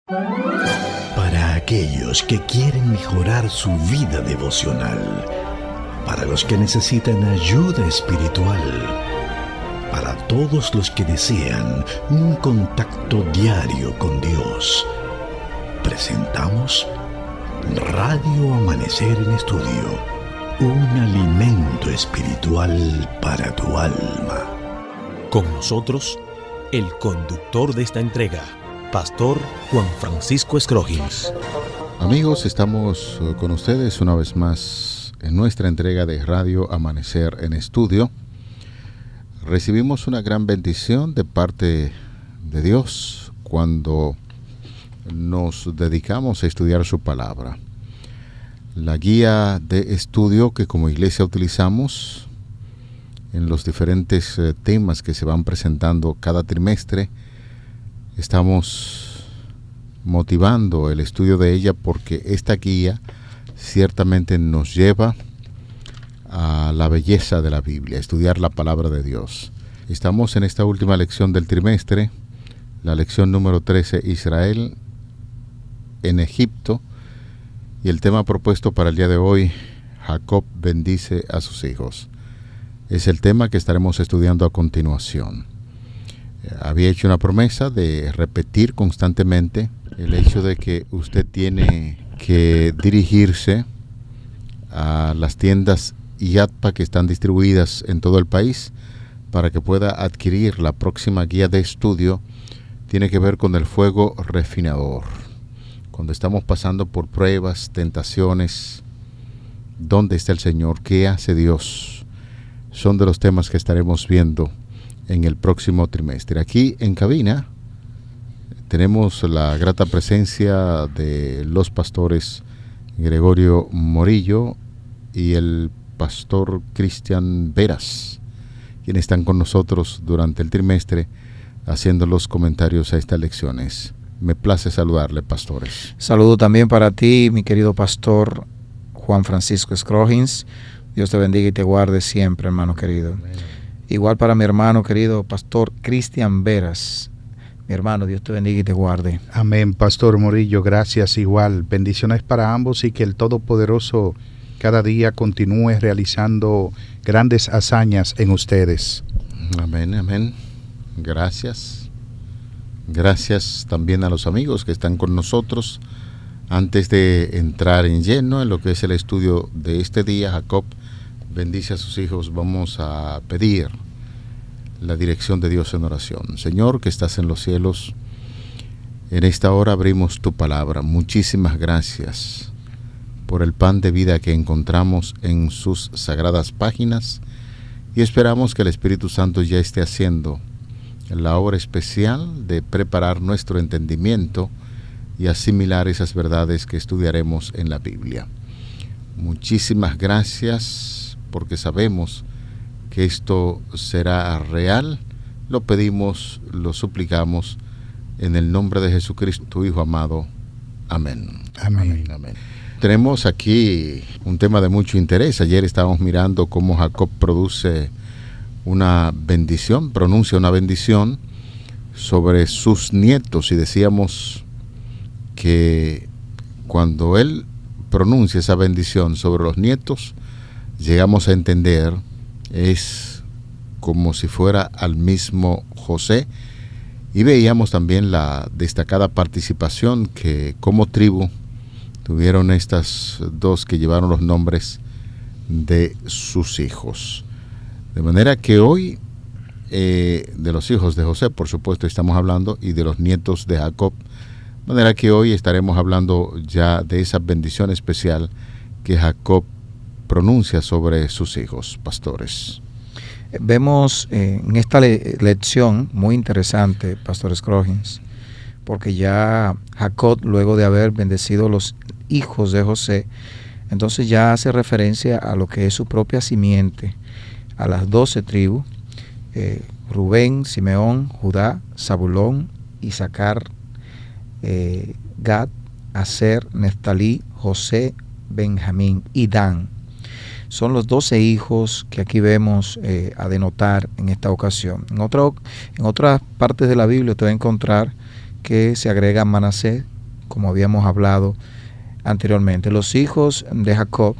Para aquellos que quieren mejorar su vida devocional, para los que necesitan ayuda espiritual, para todos los que desean un contacto diario con Dios, presentamos Radio Amanecer en Estudio, un alimento espiritual para tu alma. Con nosotros, el conductor de esta entrega, Pastor Juan Francisco Scroggins. Amigos, estamos con ustedes una vez más en nuestra entrega de Radio Amanecer en Estudio. Recibimos una gran bendición de parte de Dios cuando nos dedicamos a estudiar su palabra. La guía de estudio que como iglesia utilizamos en los diferentes temas que se van presentando cada trimestre, estamos motivando el estudio de ella porque esta guía ciertamente nos lleva a la belleza de la Biblia, a estudiar la palabra de Dios. Estamos en esta última lección del trimestre, la lección número 13, Israel en Egipto, y el tema propuesto para el día de hoy, Jacob bendice a sus hijos. Es el tema que estaremos estudiando a continuación. Había hecho una promesa de repetir constantemente el hecho de que usted tiene que dirigirse a las tiendas IATPA que están distribuidas en todo el país para que pueda adquirir la próxima guía de estudio. Tiene que ver con el fuego refinador. Cuando estamos pasando por pruebas, tentaciones, ¿dónde está el Señor? ¿Qué hace Dios? Son de los temas que estaremos viendo en el próximo trimestre. Aquí en cabina tenemos la grata presencia de los pastores Gregorio Morillo y el pastor Cristian Veras, quienes están con nosotros durante el trimestre haciendo los comentarios a estas lecciones. Me place saludarle, pastores. Saludo también para ti, mi querido pastor Juan Francisco Scroggins. Dios te bendiga y te guarde siempre, hermano querido. Amén. Igual para mi hermano querido, pastor Cristian Veras. Mi hermano, Dios te bendiga y te guarde. Amén, pastor Morillo, gracias igual. Bendiciones para ambos y que el Todopoderoso cada día continúe realizando grandes hazañas en ustedes. Amén, amén. Gracias. Gracias también a los amigos que están con nosotros. Antes de entrar en lleno en lo que es el estudio de este día, Jacob bendice a sus hijos, vamos a pedir la dirección de Dios en oración. Señor, que estás en los cielos, en esta hora abrimos tu palabra. Muchísimas gracias por el pan de vida que encontramos en sus sagradas páginas y esperamos que el Espíritu Santo ya esté haciendo la obra especial de preparar nuestro entendimiento y asimilar esas verdades que estudiaremos en la Biblia. Muchísimas gracias porque sabemos que esto será real. Lo pedimos, lo suplicamos en el nombre de Jesucristo, tu Hijo amado. Amén. Amén. Amén. Tenemos aquí un tema de mucho interés. Ayer estábamos mirando cómo Jacob pronuncia una bendición sobre sus nietos y decíamos que cuando él pronuncia esa bendición sobre los nietos, llegamos a entender, es como si fuera al mismo José, y veíamos también la destacada participación que como tribu tuvieron estas dos que llevaron los nombres de sus hijos. De manera que hoy, de los hijos de José, por supuesto, estamos hablando, y de los nietos de Jacob. De manera que hoy estaremos hablando ya de esa bendición especial que Jacob pronuncia sobre sus hijos, pastores. Vemos en esta lección muy interesante, pastor Scroggins, porque ya Jacob, luego de haber bendecido los hijos de José, entonces ya hace referencia a lo que es su propia simiente, a las 12 tribus, Rubén, Simeón, Judá, Zabulón, Isaacar, Gad, Aser, Neftalí, José, Benjamín y Dan. Son los 12 hijos que aquí vemos a denotar en esta ocasión. En otras partes de la Biblia te va a encontrar que se agrega Manasés, como habíamos hablado anteriormente. Los hijos de Jacob,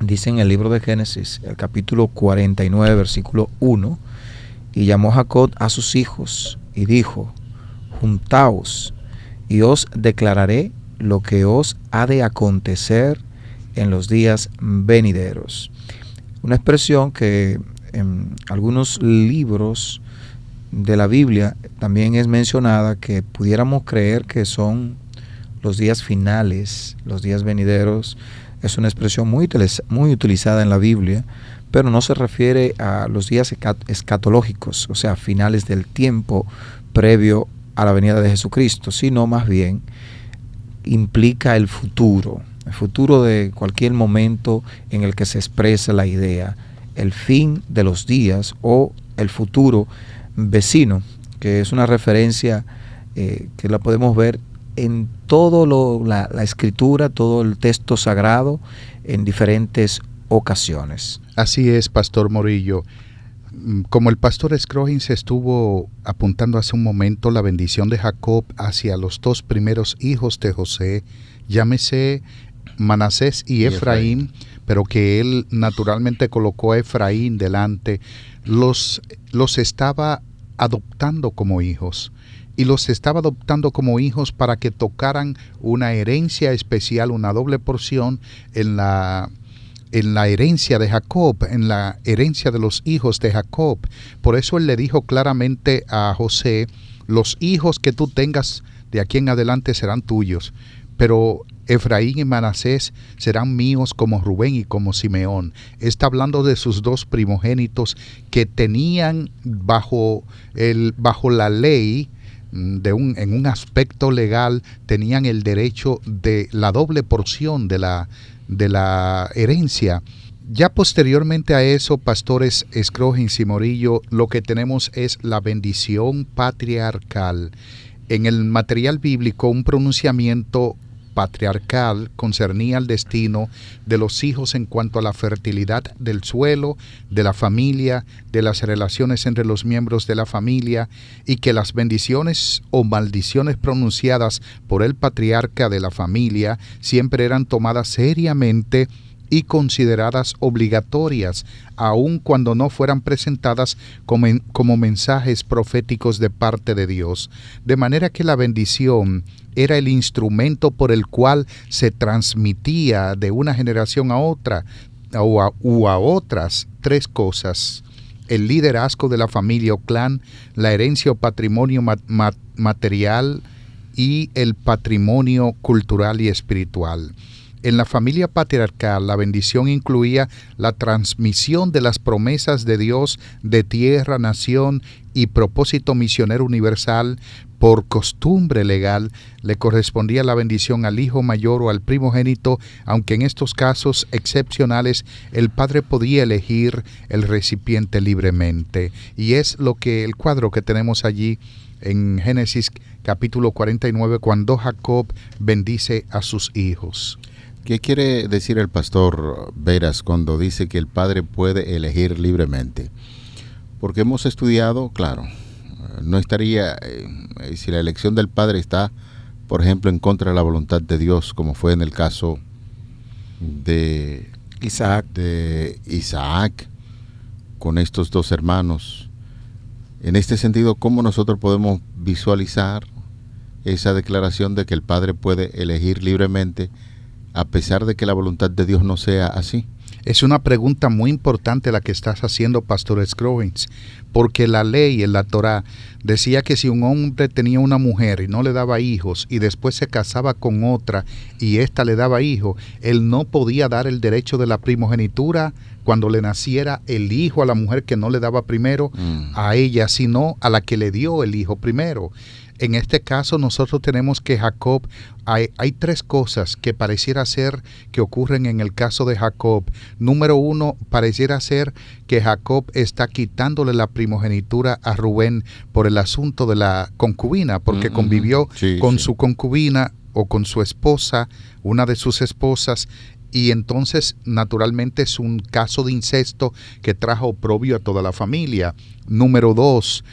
dice en el libro de Génesis, el capítulo 49, versículo 1, y llamó Jacob a sus hijos y dijo: juntaos y os declararé lo que os ha de acontecer en los días venideros. Una expresión que en algunos libros de la Biblia también es mencionada, que pudiéramos creer que son los días finales, los días venideros. Es una expresión muy utilizada en la Biblia, pero no se refiere a los días escatológicos, o sea, finales del tiempo previo a la venida de Jesucristo, sino más bien implica el futuro de cualquier momento en el que se expresa la idea, el fin de los días o el futuro vecino, que es una referencia que la podemos ver en todo la escritura, todo el texto sagrado, en diferentes ocasiones. Así es, Pastor Morillo. Como el pastor Scroggins estuvo apuntando hace un momento, la bendición de Jacob hacia los dos primeros hijos de José, llámese Manasés y Efraín, pero que él naturalmente colocó a Efraín delante, los estaba adoptando como hijos. Y los estaba adoptando como hijos para que tocaran una herencia especial, una doble porción en la herencia de Jacob, en la herencia de los hijos de Jacob. Por eso él le dijo claramente a José: los hijos que tú tengas de aquí en adelante serán tuyos, pero Efraín y Manasés serán míos como Rubén y como Simeón. Está hablando de sus dos primogénitos que tenían bajo la ley, en un aspecto legal, tenían el derecho de la doble porción de la herencia. Ya posteriormente a eso, pastores Scroggins y Morillo, lo que tenemos es la bendición patriarcal. En el material bíblico, un pronunciamiento patriarcal concernía al destino de los hijos en cuanto a la fertilidad del suelo, de la familia, de las relaciones entre los miembros de la familia, y que las bendiciones o maldiciones pronunciadas por el patriarca de la familia siempre eran tomadas seriamente y consideradas obligatorias, aun cuando no fueran presentadas como mensajes proféticos de parte de Dios. De manera que la bendición era el instrumento por el cual se transmitía de una generación a otra o a otras tres cosas: el liderazgo de la familia o clan, la herencia o patrimonio material y el patrimonio cultural y espiritual. En la familia patriarcal, la bendición incluía la transmisión de las promesas de Dios de tierra, nación y propósito misionero universal. Por costumbre legal, le correspondía la bendición al hijo mayor o al primogénito, aunque en estos casos excepcionales el padre podía elegir el recipiente libremente. Y es el cuadro que tenemos allí en Génesis capítulo 49, cuando Jacob bendice a sus hijos. ¿Qué quiere decir el pastor Veras cuando dice que el padre puede elegir libremente? Porque hemos estudiado, claro, no estaría, si la elección del padre está, por ejemplo, en contra de la voluntad de Dios, como fue en el caso de Isaac con estos dos hermanos. En este sentido, ¿cómo nosotros podemos visualizar esa declaración de que el padre puede elegir libremente, a pesar de que la voluntad de Dios no sea así? Es una pregunta muy importante la que estás haciendo, Pastor Scroggins, porque la ley en la Torá decía que si un hombre tenía una mujer y no le daba hijos y después se casaba con otra y ésta le daba hijos, él no podía dar el derecho de la primogenitura cuando le naciera el hijo a la mujer que no le daba primero a ella, sino a la que le dio el hijo primero. En este caso nosotros tenemos que Jacob, hay tres cosas que pareciera ser que ocurren en el caso de Jacob. Número uno, pareciera ser que Jacob está quitándole la primogenitura a Rubén por el asunto de la concubina, porque convivió con su concubina o con su esposa, una de sus esposas, y entonces naturalmente es un caso de incesto que trajo oprobio a toda la familia. Número dos,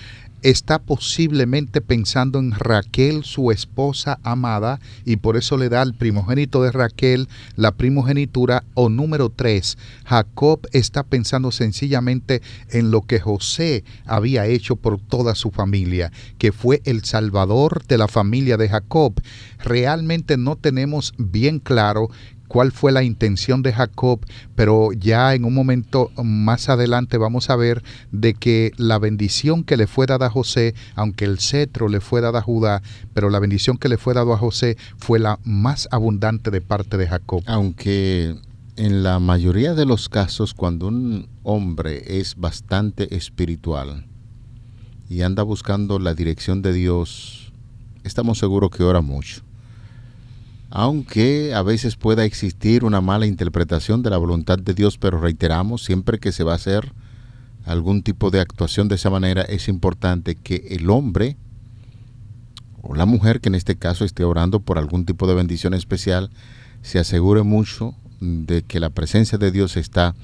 está posiblemente pensando en Raquel, su esposa amada, y por eso le da al primogénito de Raquel la primogenitura. O número 3, Jacob está pensando sencillamente en lo que José había hecho por toda su familia, que fue el salvador de la familia de Jacob. Realmente no tenemos bien claro cuál fue la intención de Jacob, pero ya en un momento más adelante vamos a ver de que la bendición que le fue dada a José, aunque el cetro le fue dada a Judá, pero la bendición que le fue dada a José fue la más abundante de parte de Jacob. Aunque en la mayoría de los casos, cuando un hombre es bastante espiritual y anda buscando la dirección de Dios, estamos seguros que ora mucho. Aunque a veces pueda existir una mala interpretación de la voluntad de Dios, pero reiteramos, siempre que se va a hacer algún tipo de actuación de esa manera, es importante que el hombre o la mujer, que en este caso esté orando por algún tipo de bendición especial, se asegure mucho de que la presencia de Dios está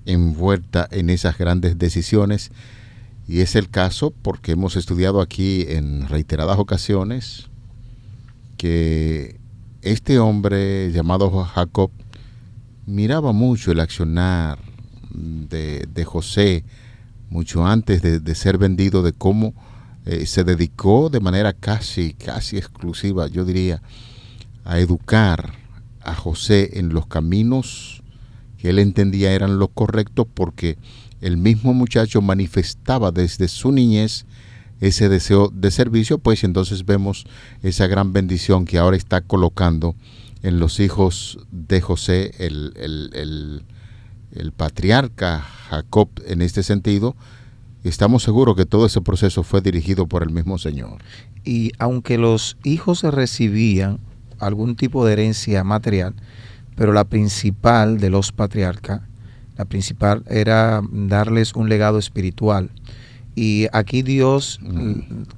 envuelta en esas grandes decisiones. Y es el caso porque hemos estudiado aquí en reiteradas ocasiones que este hombre llamado Jacob miraba mucho el accionar de José mucho antes de ser vendido, de cómo se dedicó de manera casi exclusiva, yo diría, a educar a José en los caminos que él entendía eran los correctos, porque el mismo muchacho manifestaba desde su niñez ese deseo de servicio. Pues entonces vemos esa gran bendición que ahora está colocando en los hijos de José, el patriarca Jacob. En este sentido, estamos seguros que todo ese proceso fue dirigido por el mismo Señor. Y aunque los hijos recibían algún tipo de herencia material, pero la principal de los patriarcas, la principal era darles un legado espiritual. Y aquí Dios,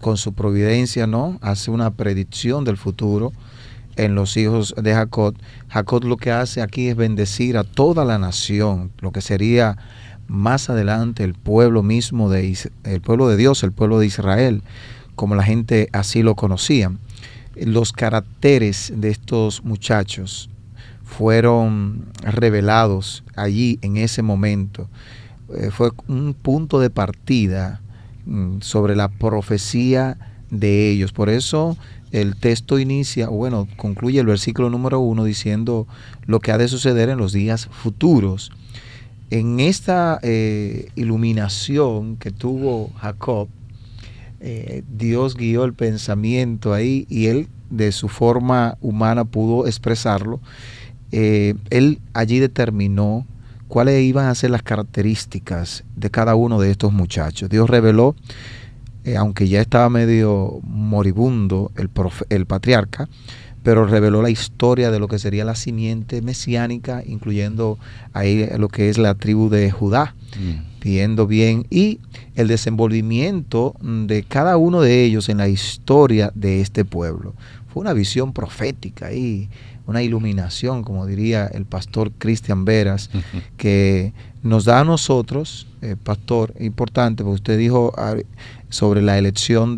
con su providencia, ¿no?, hace una predicción del futuro en los hijos de Jacob. Jacob lo que hace aquí es bendecir a toda la nación, lo que sería más adelante el pueblo mismo, el pueblo de Dios, el pueblo de Israel, como la gente así lo conocía. Los caracteres de estos muchachos fueron revelados allí en ese momento. Fue un punto de partida sobre la profecía de ellos. Por eso el texto concluye el versículo número 1 diciendo lo que ha de suceder en los días futuros. En esta iluminación que tuvo Jacob, Dios guió el pensamiento ahí y él de su forma humana pudo expresarlo. Él allí determinó cuáles iban a ser las características de cada uno de estos muchachos. Dios reveló, aunque ya estaba medio moribundo el patriarca, pero reveló la historia de lo que sería la simiente mesiánica, incluyendo ahí lo que es la tribu de Judá, viendo bien, y el desenvolvimiento de cada uno de ellos en la historia de este pueblo. Fue una visión profética y una iluminación, como diría el pastor Cristian Veras, que nos da a nosotros, pastor, importante, porque usted dijo sobre la elección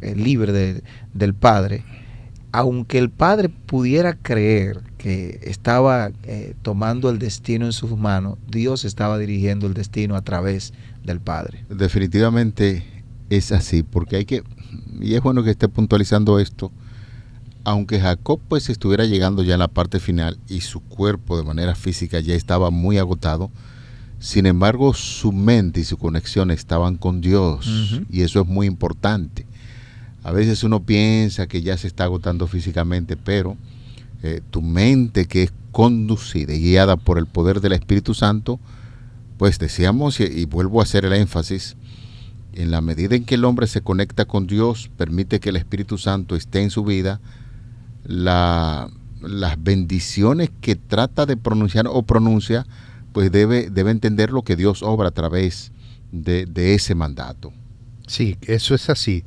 libre del Padre. Aunque el Padre pudiera creer que estaba tomando el destino en sus manos, Dios estaba dirigiendo el destino a través del Padre. Definitivamente es así, porque y es bueno que esté puntualizando esto. Aunque Jacob pues estuviera llegando ya a la parte final y su cuerpo de manera física ya estaba muy agotado, sin embargo su mente y su conexión estaban con Dios, y eso es muy importante. A veces uno piensa que ya se está agotando físicamente, pero tu mente, que es conducida y guiada por el poder del Espíritu Santo, pues decíamos, y vuelvo a hacer el énfasis, en la medida en que el hombre se conecta con Dios, permite que el Espíritu Santo esté en su vida, las bendiciones que trata de pronunciar o pronuncia, pues debe entender lo que Dios obra a través de ese mandato. Sí, eso es así.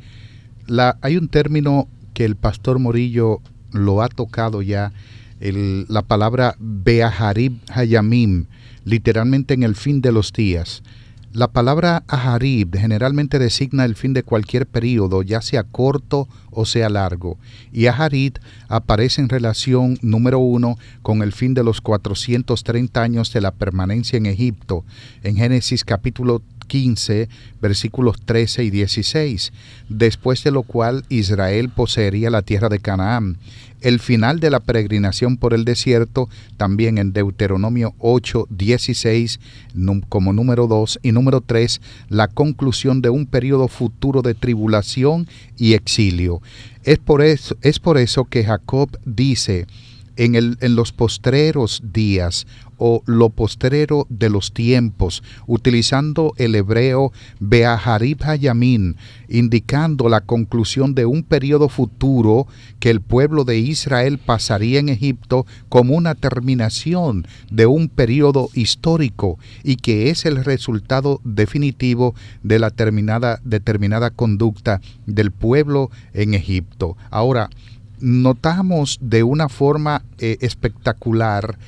Hay un término que el pastor Morillo lo ha tocado ya, la palabra Beaharib Hayamim, literalmente en el fin de los días. La palabra Aharib generalmente designa el fin de cualquier período, ya sea corto o sea largo, y Aharit aparece en relación, número 1, con el fin de los 430 años de la permanencia en Egipto, en Génesis capítulo 15, versículos 13 y 16, después de lo cual Israel poseería la tierra de Canaán. El final de la peregrinación por el desierto, también en Deuteronomio 8, 16, como número 2, y número 3, la conclusión de un periodo futuro de tribulación y exilio. Es por eso que Jacob dice, en los postreros días, o lo postrero de los tiempos, utilizando el hebreo Beaharib Hayamin, indicando la conclusión de un periodo futuro que el pueblo de Israel pasaría en Egipto como una terminación de un periodo histórico y que es el resultado definitivo de la determinada conducta del pueblo en Egipto. Ahora, notamos de una forma espectacular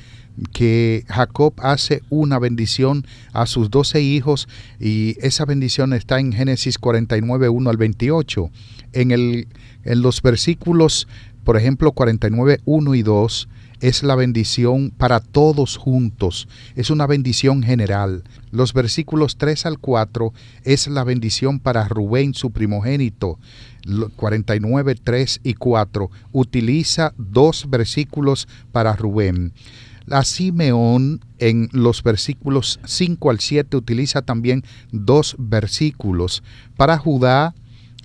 que Jacob hace una bendición a sus 12 hijos, y esa bendición está en Génesis 49, 1 al 28. En los versículos, por ejemplo, 49, 1 y 2, es la bendición para todos juntos, es una bendición general. Los versículos 3 al 4 es la bendición para Rubén, su primogénito. 49, 3 y 4 utiliza 2 versículos para Rubén. A Simeón, en los versículos 5 al 7, utiliza también 2 versículos. Para Judá,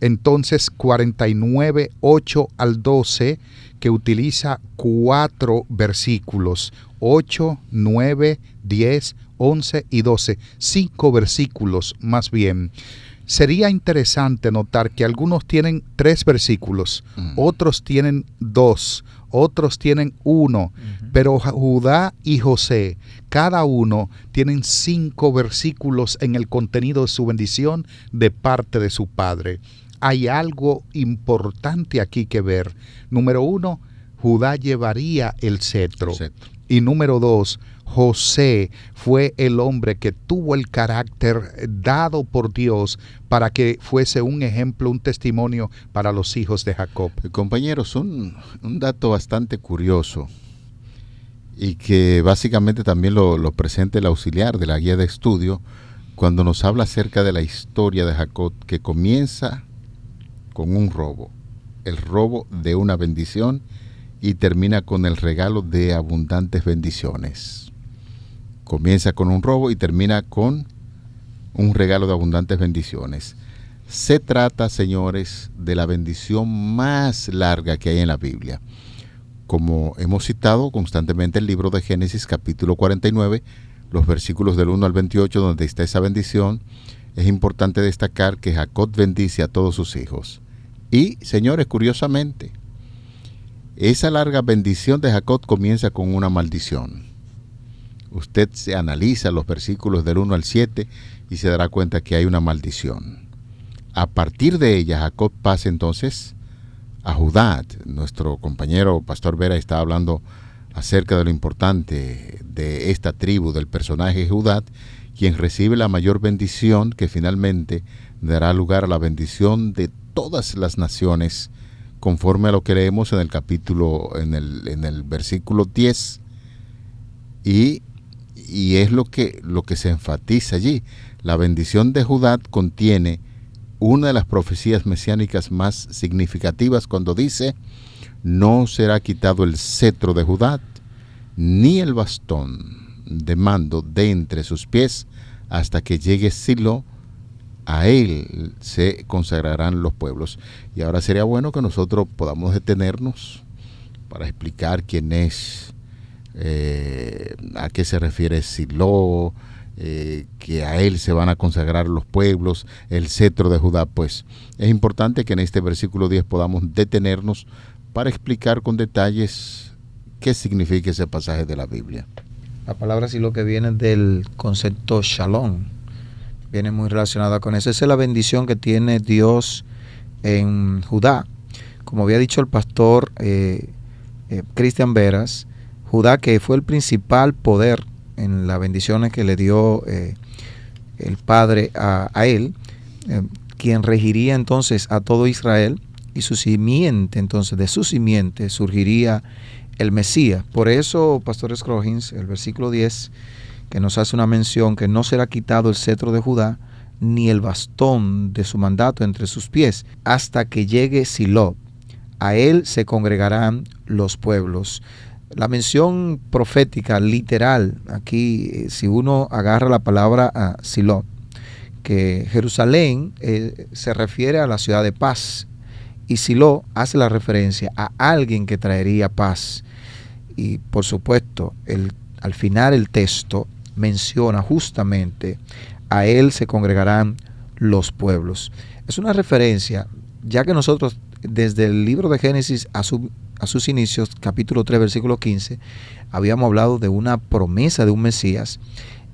entonces 49, 8 al 12, que utiliza 4 versículos. 8, 9, 10, 11 y 12. 5 versículos más bien. Sería interesante notar que algunos tienen 3 versículos, otros tienen 2, otros tienen 1, pero Judá y José, cada uno tienen 5 versículos en el contenido de su bendición de parte de su padre. Hay algo importante aquí que ver. Número 1, Judá llevaría el cetro. Y número 2, José fue el hombre que tuvo el carácter dado por Dios para que fuese un ejemplo, un testimonio para los hijos de Jacob. Compañeros, un dato bastante curioso y que básicamente también lo presenta el auxiliar de la guía de estudio cuando nos habla acerca de la historia de Jacob, que comienza con un robo, el robo de una bendición, y termina con el regalo de abundantes bendiciones. Comienza con un robo y termina con un regalo de abundantes bendiciones. Se trata, señores, de la bendición más larga que hay en la Biblia. Como hemos citado constantemente el libro de Génesis, capítulo 49, los versículos del 1 al 28, donde está esa bendición, es importante destacar que Jacob bendice a todos sus hijos. Y, señores, curiosamente, esa larga bendición de Jacob comienza con una maldición. Usted se analiza los versículos del 1 al 7 y se dará cuenta que hay una maldición. A partir de ella, Jacob pasa entonces a Judá. Nuestro compañero Pastor Vera está hablando acerca de lo importante de esta tribu, del personaje Judá, quien recibe la mayor bendición, que finalmente dará lugar a la bendición de todas las naciones, conforme a lo que leemos en el capítulo, en el versículo 10, y es lo que se enfatiza allí. La bendición de Judá contiene una de las profecías mesiánicas más significativas cuando dice: no será quitado el cetro de Judá, ni el bastón de mando de entre sus pies, hasta que llegue Silo. A él se consagrarán los pueblos. Y ahora sería bueno que nosotros podamos detenernos para explicar quién es, a qué se refiere Silo, que a él se van a consagrar los pueblos, el cetro de Judá. Pues es importante que en este versículo 10 podamos detenernos para explicar con detalles qué significa ese pasaje de la Biblia. La palabra Silo, que viene del concepto shalom, viene muy relacionada con eso. Esa es la bendición que tiene Dios en Judá. Como había dicho el pastor Cristian Veras, Judá, que fue el principal poder en las bendiciones que le dio el Padre a él, quien regiría entonces a todo Israel, y su simiente, entonces de su simiente surgiría el Mesías. Por eso, Pastor Scroggins, el versículo 10, que nos hace una mención que no será quitado el cetro de Judá, ni el bastón de su mandato entre sus pies, hasta que llegue Silo. A él se congregarán los pueblos. La mención profética literal, aquí si uno agarra la palabra Silo, que Jerusalén se refiere a la ciudad de paz, y Silo hace la referencia a alguien que traería paz. Y por supuesto, al final el texto menciona justamente a él se congregarán los pueblos. Es una referencia, ya que nosotros desde el libro de Génesis a sus inicios, capítulo 3, versículo 15, habíamos hablado de una promesa de un Mesías.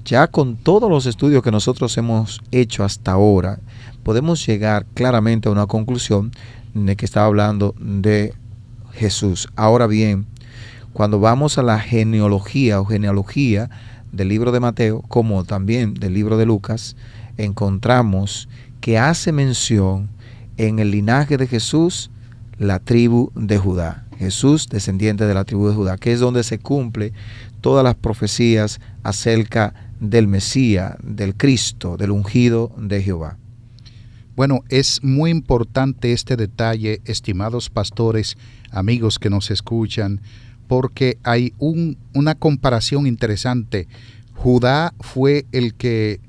Ya con todos los estudios que nosotros hemos hecho hasta ahora, podemos llegar claramente a una conclusión de que estaba hablando de Jesús. Ahora bien, cuando vamos a la genealogía del libro de Mateo, como también del libro de Lucas, encontramos que hace mención en el linaje de Jesús la tribu de Judá. Jesús, descendiente de la tribu de Judá, que es donde se cumple todas las profecías acerca del Mesías, del Cristo, del ungido de Jehová. Bueno, es muy importante este detalle, estimados pastores, amigos que nos escuchan, porque hay una comparación interesante. Judá fue el que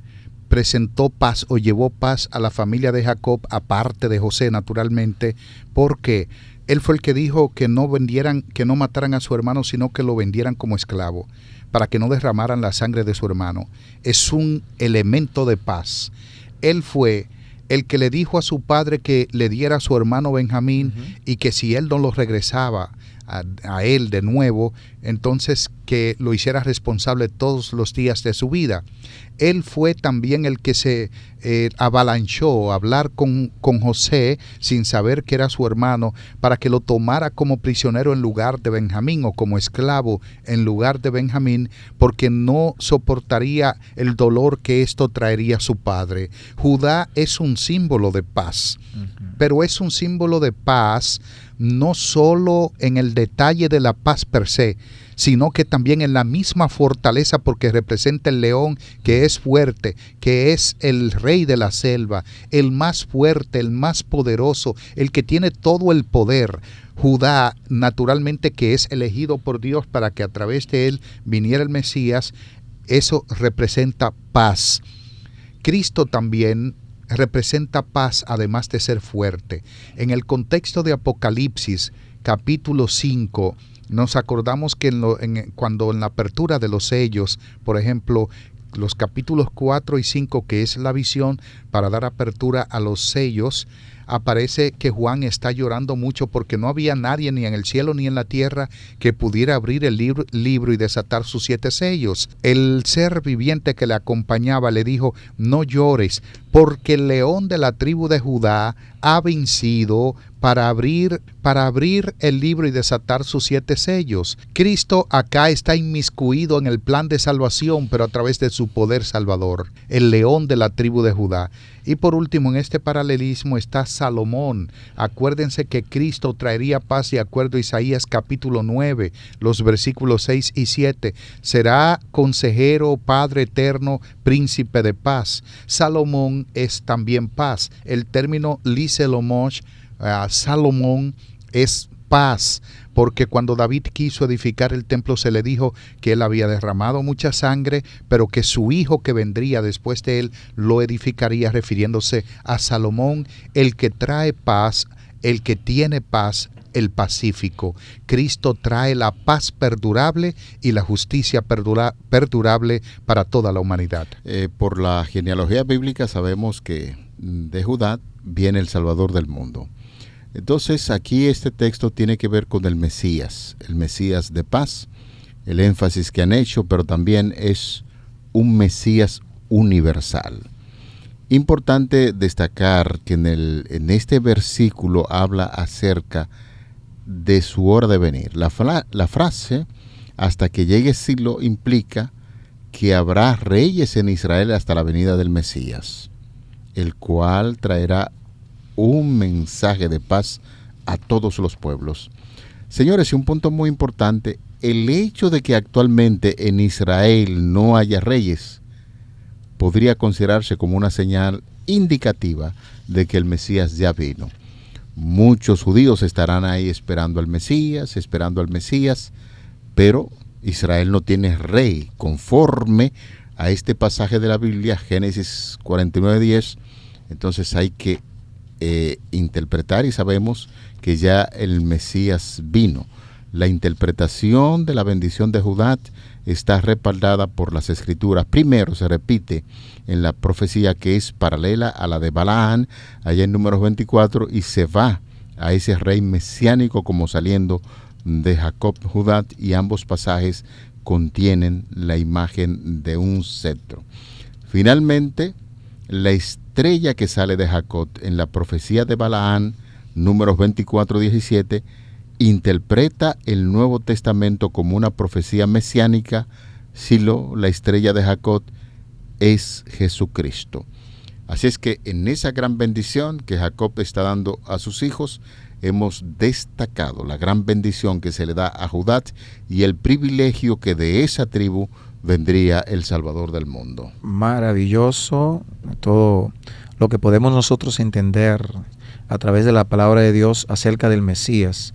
presentó paz o llevó paz a la familia de Jacob, aparte de José, naturalmente, porque él fue el que dijo que no mataran a su hermano, sino que lo vendieran como esclavo, para que no derramaran la sangre de su hermano. Es un elemento de paz. Él fue el que le dijo a su padre que le diera a su hermano Benjamín, y que si él no lo regresaba a él de nuevo, entonces que lo hiciera responsable todos los días de su vida. Él fue también el que se avalanchó a hablar con José sin saber que era su hermano, para que lo tomara como prisionero en lugar de Benjamín, o como esclavo en lugar de Benjamín, porque no soportaría el dolor que esto traería a su padre. Judá es un símbolo de paz, pero es un símbolo de paz no solo en el detalle de la paz per se, sino que también en la misma fortaleza, porque representa el león que es fuerte, que es el rey de la selva, el más fuerte, el más poderoso, el que tiene todo el poder. Judá, naturalmente, que es elegido por Dios para que a través de él viniera el Mesías, eso representa paz. Cristo también representa paz, además de ser fuerte. En el contexto de Apocalipsis, capítulo 5, nos acordamos que cuando en la apertura de los sellos, por ejemplo, los capítulos 4 y 5, que es la visión para dar apertura a los sellos, aparece que Juan está llorando mucho porque no había nadie ni en el cielo ni en la tierra que pudiera abrir el libro y desatar sus 7 sellos. El ser viviente que le acompañaba le dijo: no llores, porque el león de la tribu de Judá ha vencido para abrir el libro y desatar sus 7 sellos. Cristo acá está inmiscuido en el plan de salvación, pero a través de su poder salvador, el león de la tribu de Judá. Y por último, en este paralelismo está Salomón. Acuérdense que Cristo traería paz de acuerdo a Isaías capítulo 9, los versículos 6 y 7. Será consejero, Padre eterno, príncipe de paz. Salomón es también paz. El término Liselomosh, Salomón, es paz, porque cuando David quiso edificar el templo se le dijo que él había derramado mucha sangre, pero que su hijo que vendría después de él lo edificaría, refiriéndose a Salomón, el que trae paz, el que tiene paz, el pacífico. Cristo trae la paz perdurable y la justicia perdurable para toda la humanidad. Por la genealogía bíblica sabemos que de Judá viene el Salvador del mundo. Entonces aquí este texto tiene que ver con el Mesías de paz, el énfasis que han hecho, pero también es un Mesías universal. Importante destacar que en este versículo habla acerca de su hora de venir. La frase hasta que llegue Silo implica que habrá reyes en Israel hasta la venida del Mesías, el cual traerá un mensaje de paz a todos los pueblos. Señores, y un punto muy importante, el hecho de que actualmente en Israel no haya reyes podría considerarse como una señal indicativa de que el Mesías ya vino. Muchos judíos estarán ahí esperando al Mesías, pero Israel no tiene rey. Conforme a este pasaje de la Biblia, Génesis 49:10, entonces hay que interpretar, y sabemos que ya el Mesías vino. La interpretación de la bendición de Judá está respaldada por las Escrituras. Primero se repite en la profecía que es paralela a la de Balaán, allá en Números 24, y se va a ese rey mesiánico como saliendo de Jacob, Judá, y ambos pasajes contienen la imagen de un cetro. Finalmente, la estrella que sale de Jacob en la profecía de Balaán, Números 24:17, interpreta el Nuevo Testamento como una profecía mesiánica. Silo, la estrella de Jacob, es Jesucristo. Así es que en esa gran bendición que Jacob está dando a sus hijos, hemos destacado la gran bendición que se le da a Judá y el privilegio que de esa tribu vendría el Salvador del mundo. Maravilloso todo lo que podemos nosotros entender a través de la palabra de Dios acerca del Mesías.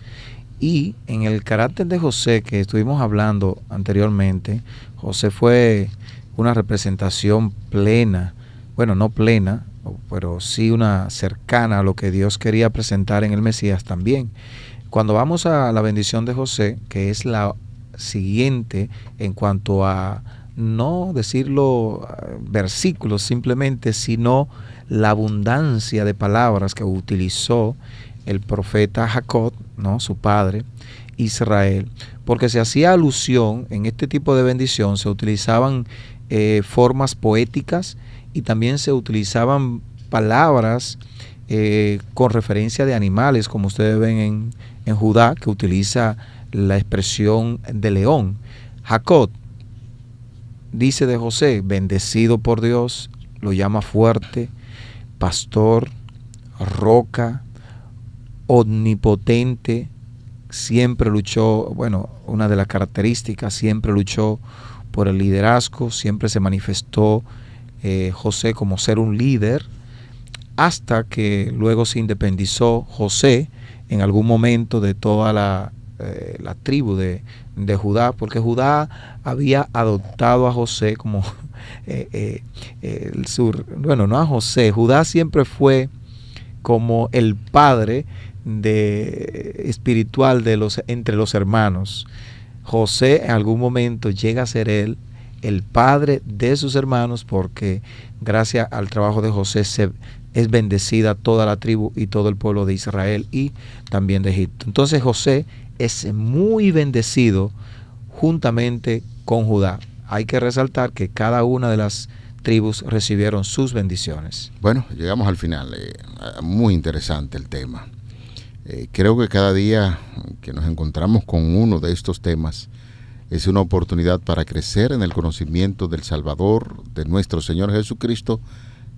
Y en el carácter de José, que estuvimos hablando anteriormente, José fue una representación plena, bueno, no plena, pero sí una cercana a lo que Dios quería presentar en el Mesías también. Cuando vamos a la bendición de José, que es la siguiente en cuanto a, no decirlo versículos simplemente, sino la abundancia de palabras que utilizó el profeta Jacob, ¿no?, su padre, Israel, porque se hacía alusión en este tipo de bendición, se utilizaban formas poéticas y también se utilizaban palabras con referencia de animales, como ustedes ven en Judá, que utiliza la expresión de león. Jacob dice de José, bendecido por Dios, lo llama fuerte, pastor, roca, omnipotente, siempre luchó, bueno, una de las características, siempre luchó por el liderazgo, siempre se manifestó José como ser un líder, hasta que luego se independizó José en algún momento de toda la tribu de Judá, porque Judá había adoptado a José como bueno, no a José, Judá siempre fue como el padre espiritual entre los hermanos. José en algún momento llega a ser él el padre de sus hermanos, porque gracias al trabajo de José es bendecida toda la tribu y todo el pueblo de Israel y también de Egipto. Entonces José es muy bendecido juntamente con Judá. Hay que resaltar que cada una de las tribus recibieron sus bendiciones. Bueno, llegamos al final. Muy interesante el tema. Creo que cada día que nos encontramos con uno de estos temas es una oportunidad para crecer en el conocimiento del Salvador, de nuestro Señor Jesucristo,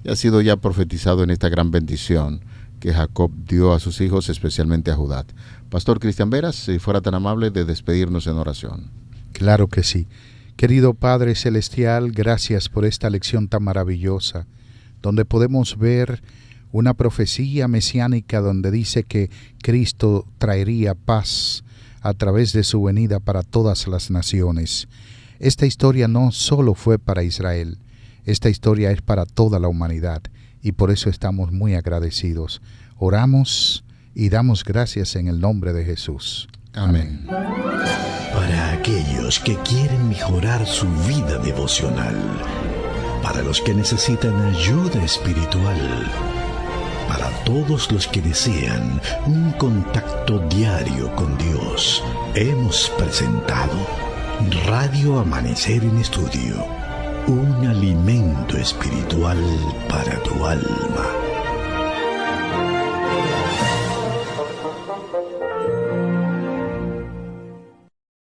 y ha sido ya profetizado en esta gran bendición que Jacob dio a sus hijos, especialmente a Judá. Pastor Cristian Veras, si fuera tan amable de despedirnos en oración. Claro que sí. Querido Padre Celestial, gracias por esta lección tan maravillosa, donde podemos ver una profecía mesiánica donde dice que Cristo traería paz a través de su venida para todas las naciones. Esta historia no solo fue para Israel, esta historia es para toda la humanidad y por eso estamos muy agradecidos. Oramos y damos gracias en el nombre de Jesús. Amén. Para aquellos que quieren mejorar su vida devocional, para los que necesitan ayuda espiritual, para todos los que desean un contacto diario con Dios, hemos presentado Radio Amanecer en Estudio, un alimento espiritual para tu alma.